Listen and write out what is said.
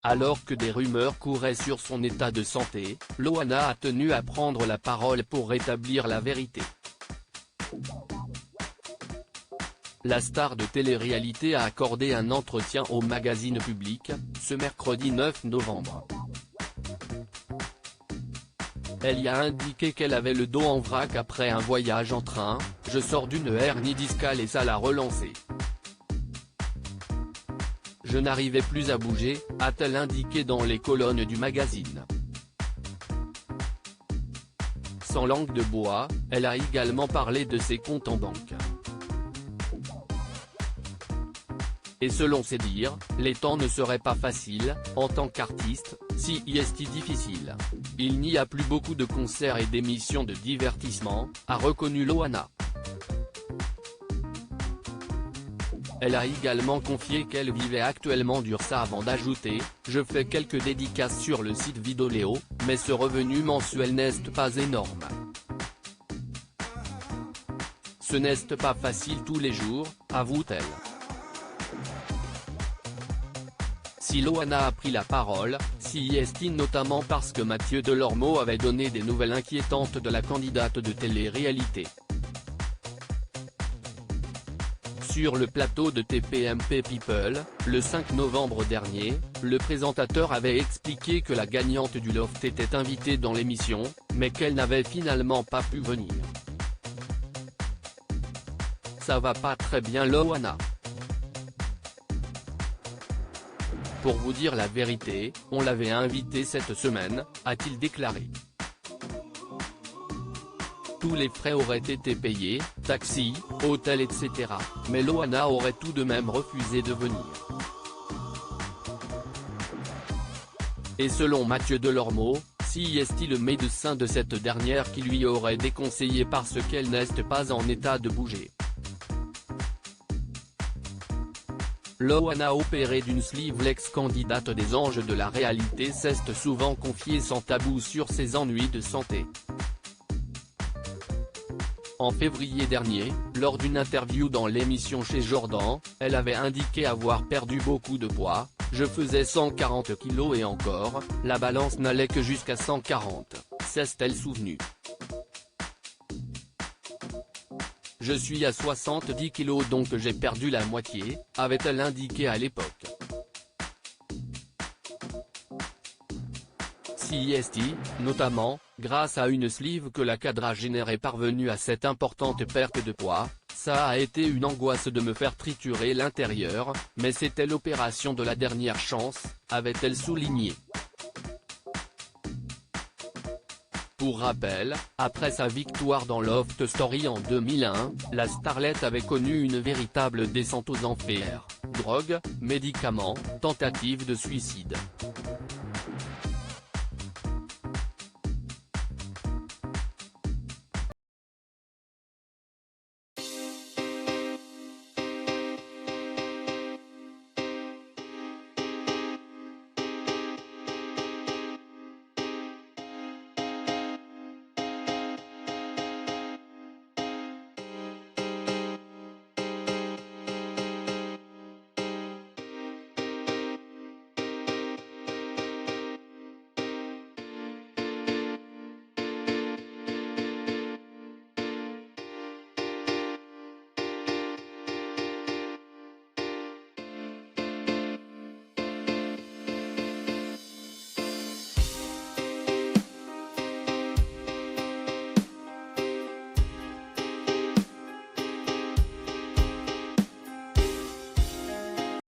Alors que des rumeurs couraient sur son état de santé, Loana a tenu à prendre la parole pour rétablir la vérité. La star de télé-réalité a accordé un entretien au magazine Public, ce mercredi 9 novembre. Elle y a indiqué qu'elle avait le dos en vrac après un voyage en train, « Je sors d'une hernie discale et ça l'a relancé. Je n'arrivais plus à bouger », a-t-elle indiqué dans les colonnes du magazine. Sans langue de bois, elle a également parlé de ses comptes en banque. Et selon ses dires, les temps ne seraient pas faciles, en tant qu'artiste, si est difficile. Il n'y a plus beaucoup de concerts et d'émissions de divertissement, a reconnu Loana. Elle a également confié qu'elle vivait actuellement dur ça avant d'ajouter « Je fais quelques dédicaces sur le site Vidéo, mais ce revenu mensuel n'est pas énorme. Ce n'est pas facile tous les jours », avoue-t-elle. Si Loana a pris la parole, c'est notamment parce que Mathieu Delormeau avait donné des nouvelles inquiétantes de la candidate de télé-réalité. Sur le plateau de TPMP People, le 5 novembre dernier, le présentateur avait expliqué que la gagnante du Loft était invitée dans l'émission, mais qu'elle n'avait finalement pas pu venir. Ça va pas très bien Loana. Pour vous dire la vérité, on l'avait invitée cette semaine, a-t-il déclaré. Tous les frais auraient été payés, taxi, hôtel etc. Mais Loana aurait tout de même refusé de venir. Et selon Mathieu Delormeau, c'est le médecin de cette dernière qui lui aurait déconseillé parce qu'elle n'est pas en état de bouger. Loana opérée d'une sleeve, l'ex-candidate des Anges de la réalité s'est souvent confiée sans tabou sur ses ennuis de santé. En février dernier, lors d'une interview dans l'émission Chez Jordan, elle avait indiqué avoir perdu beaucoup de poids, « Je faisais 140 kilos et encore, la balance n'allait que jusqu'à 140, s'est-elle souvenue. Je suis à 70 kilos donc j'ai perdu la moitié », avait-elle indiqué à l'époque. Notamment, grâce à une sleeve que la quadragénaire est parvenue à cette importante perte de poids, ça a été une angoisse de me faire triturer l'intérieur, mais c'était l'opération de la dernière chance, avait-elle souligné. Pour rappel, après sa victoire dans Loft Story en 2001, la starlette avait connu une véritable descente aux enfers, drogue, médicaments, tentative de suicide.